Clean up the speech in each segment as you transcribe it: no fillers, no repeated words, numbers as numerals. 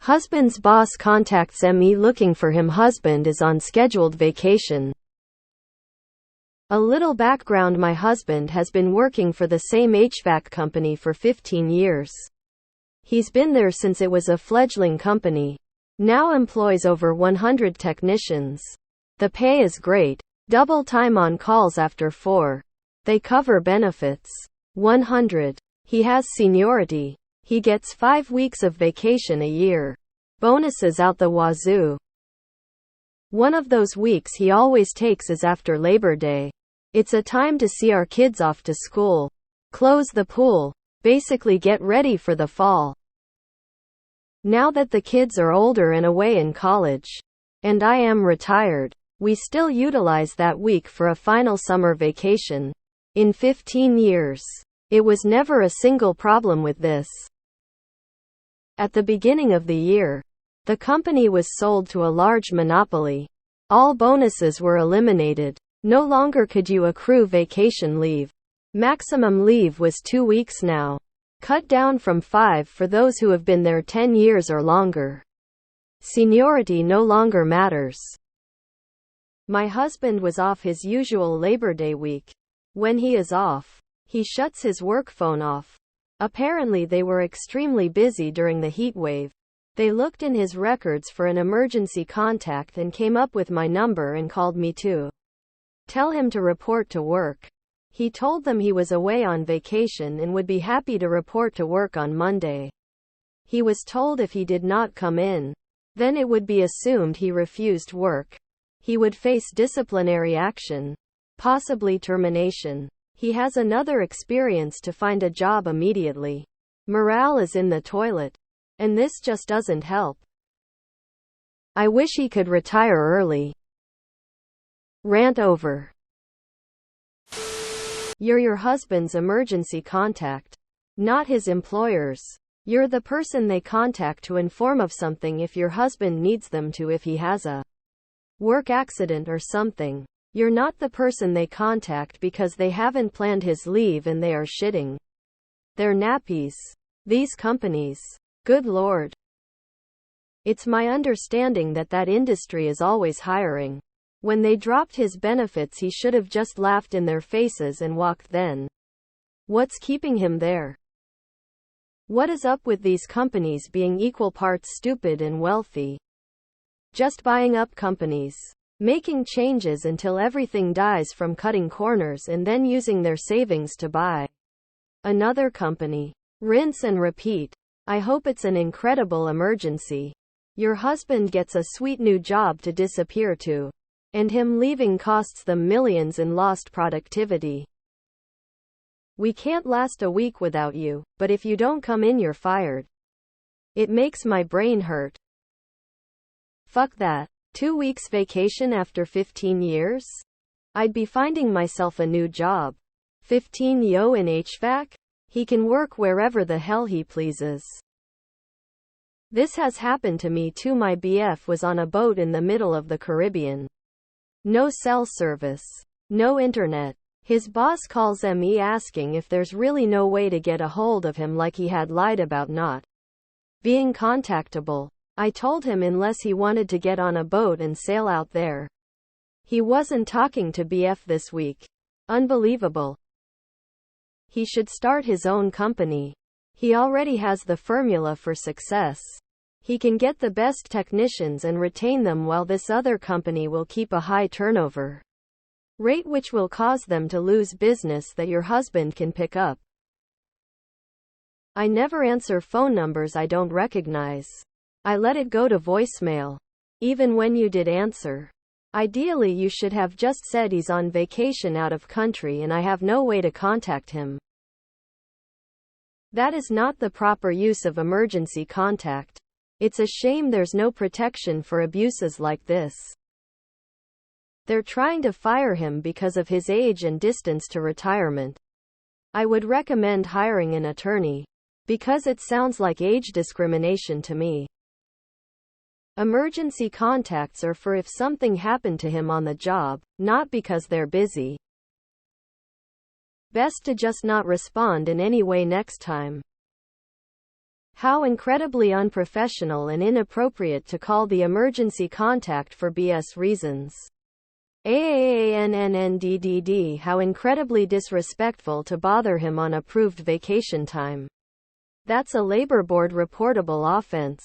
Husband's boss contacts me looking for him. Husband is on scheduled vacation. A little background: my husband has been working for the same HVAC company for 15 years. He's been there since it was a fledgling company. Now employs over 100 technicians. The pay is great. Double time on calls after 4. They cover benefits. 100. He has seniority. He gets 5 weeks of vacation a year. Bonuses out the wazoo. One of those weeks he always takes is after Labor Day. It's a time to see our kids off to school, close the pool, basically get ready for the fall. Now that the kids are older and away in college, and I am retired, we still utilize that week for a final summer vacation. In 15 years, it was never a single problem with this. At the beginning of the year, the company was sold to a large monopoly. All bonuses were eliminated. No longer could you accrue vacation leave. Maximum leave was 2 weeks now, cut down from 5 for those who have been there 10 years or longer. Seniority no longer matters. My husband was off his usual Labor Day week. When he is off, he shuts his work phone off. Apparently they were extremely busy during the heat wave. They looked in his records for an emergency contact and came up with my number and called me to tell him to report to work. He told them he was away on vacation and would be happy to report to work on Monday. He was told if he did not come in, then it would be assumed he refused work. He would face disciplinary action, possibly termination. He has another experience to find a job immediately. Morale is in the toilet. And this just doesn't help. I wish he could retire early. Rant over. You're your husband's emergency contact, not his employer's. You're the person they contact to inform of something if your husband needs them to, if he has a work accident or something. You're not the person they contact because they haven't planned his leave and they are shitting their nappies. These companies. Good Lord. It's my understanding that that industry is always hiring. When they dropped his benefits, he should have just laughed in their faces and walked then. What's keeping him there? What is up with these companies being equal parts stupid and wealthy? Just buying up companies, making changes until everything dies from cutting corners and then using their savings to buy another company. Rinse and repeat. I hope it's an incredible emergency. Your husband gets a sweet new job to disappear to, and him leaving costs them millions in lost productivity. We can't last a week without you, but if you don't come in, you're fired. It makes my brain hurt. Fuck that. 2 weeks vacation after 15 years? I'd be finding myself a new job. 15 yo in HVAC? He can work wherever the hell he pleases. This has happened to me too. My BF was on a boat in the middle of the Caribbean. No cell service. No internet. His boss calls me asking if there's really no way to get a hold of him, like he had lied about not being contactable. I told him unless he wanted to get on a boat and sail out there. He wasn't talking to BF this week. Unbelievable. He should start his own company. He already has the formula for success. He can get the best technicians and retain them, while this other company will keep a high turnover rate, which will cause them to lose business that your husband can pick up. I never answer phone numbers I don't recognize. I let it go to voicemail. Even when you did answer. Ideally, you should have just said he's on vacation out of country and I have no way to contact him. That is not the proper use of emergency contact. It's a shame there's no protection for abuses like this. They're trying to fire him because of his age and distance to retirement. I would recommend hiring an attorney, because it sounds like age discrimination to me. Emergency contacts are for if something happened to him on the job, not because they're busy. Best to just not respond in any way next time. How incredibly unprofessional and inappropriate to call the emergency contact for BS reasons. AAANNNDDD. How incredibly disrespectful to bother him on approved vacation time. That's a labor board reportable offense.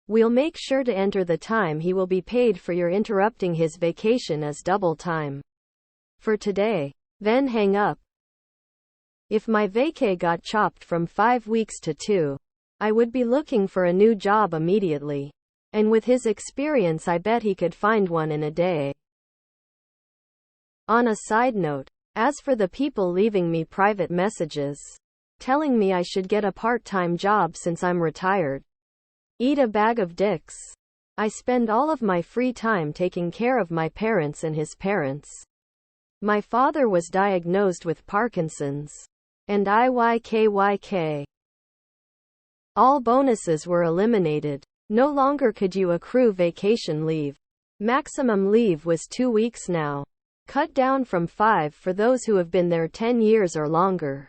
We'll make sure to enter the time he will be paid for your interrupting his vacation as double time. For today. Then hang up. If my vacay got chopped from 5 weeks to 2, I would be looking for a new job immediately. And with his experience, I bet he could find one in a day. On a side note, as for the people leaving me private messages, telling me I should get a part-time job since I'm retired, eat a bag of dicks. I spend all of my free time taking care of my parents and his parents. My father was diagnosed with Parkinson's. And IYKYK. All bonuses were eliminated. No longer could you accrue vacation leave. Maximum leave was 2 weeks now. Cut down from 5 for those who have been there 10 years or longer.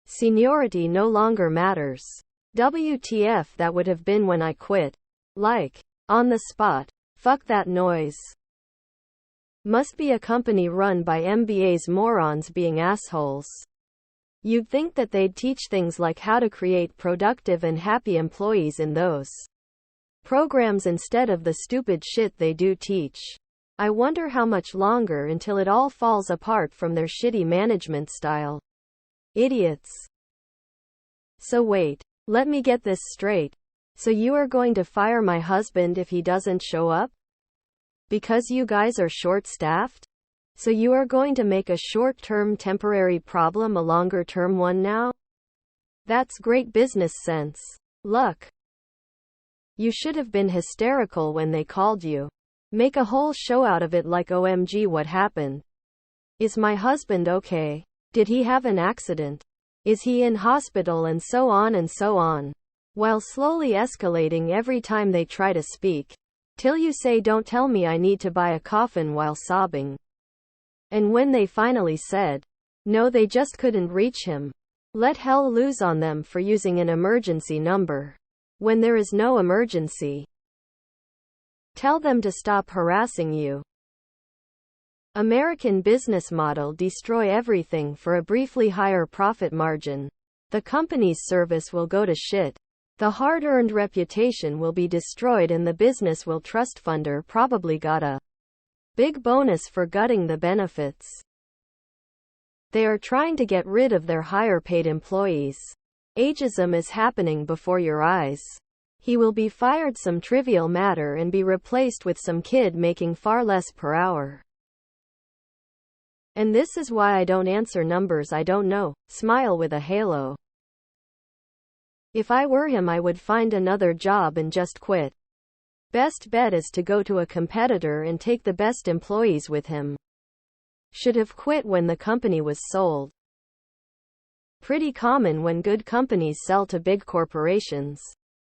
Seniority no longer matters. WTF, that would have been when I quit. Like, on the spot. Fuck that noise. Must be a company run by MBAs, morons being assholes. You'd think that they'd teach things like how to create productive and happy employees in those programs instead of the stupid shit they do teach. I wonder how much longer until it all falls apart from their shitty management style. Idiots. So wait, let me get this straight. So you are going to fire my husband if he doesn't show up? Because you guys are short-staffed? So you are going to make a short-term temporary problem a longer-term one now? That's great business sense. Luck. You should have been hysterical when they called you. Make a whole show out of it like OMG, what happened? Is my husband okay? Did he have an accident? Is he in hospital? And so on and so on. While slowly escalating every time they try to speak. Till you say, don't tell me I need to buy a coffin, while sobbing. And when they finally said, no, they just couldn't reach him. Let hell loose on them for using an emergency number. When there is no emergency. Tell them to stop harassing you. American business model: destroy everything for a briefly higher profit margin. The company's service will go to shit. The hard-earned reputation will be destroyed and the business will trust funder probably got a big bonus for gutting the benefits. They are trying to get rid of their higher-paid employees. Ageism is happening before your eyes. He will be fired some trivial matter and be replaced with some kid making far less per hour. And this is why I don't answer numbers I don't know. Smile with a halo. If I were him, I would find another job and just quit. Best bet is to go to a competitor and take the best employees with him. Should have quit when the company was sold. Pretty common when good companies sell to big corporations.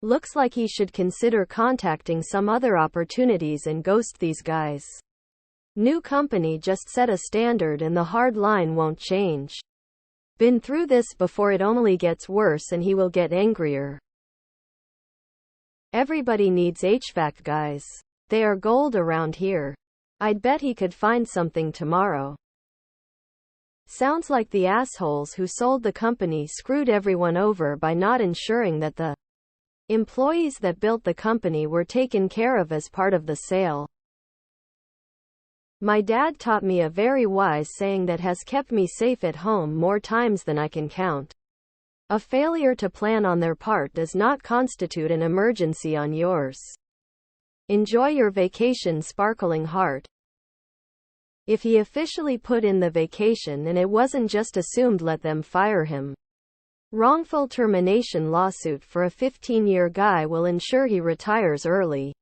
Looks like he should consider contacting some other opportunities and ghost these guys. New company just set a standard and the hard line won't change. Been through this before, it only gets worse and he will get angrier. Everybody needs HVAC guys. They are gold around here. I'd bet he could find something tomorrow. Sounds like the assholes who sold the company screwed everyone over by not ensuring that the employees that built the company were taken care of as part of the sale. My dad taught me a very wise saying that has kept me safe at home more times than I can count. A failure to plan on their part does not constitute an emergency on yours. Enjoy your vacation, sparkling heart. If he officially put in the vacation and it wasn't just assumed, let them fire him. Wrongful termination lawsuit for a 15-year guy will ensure he retires early.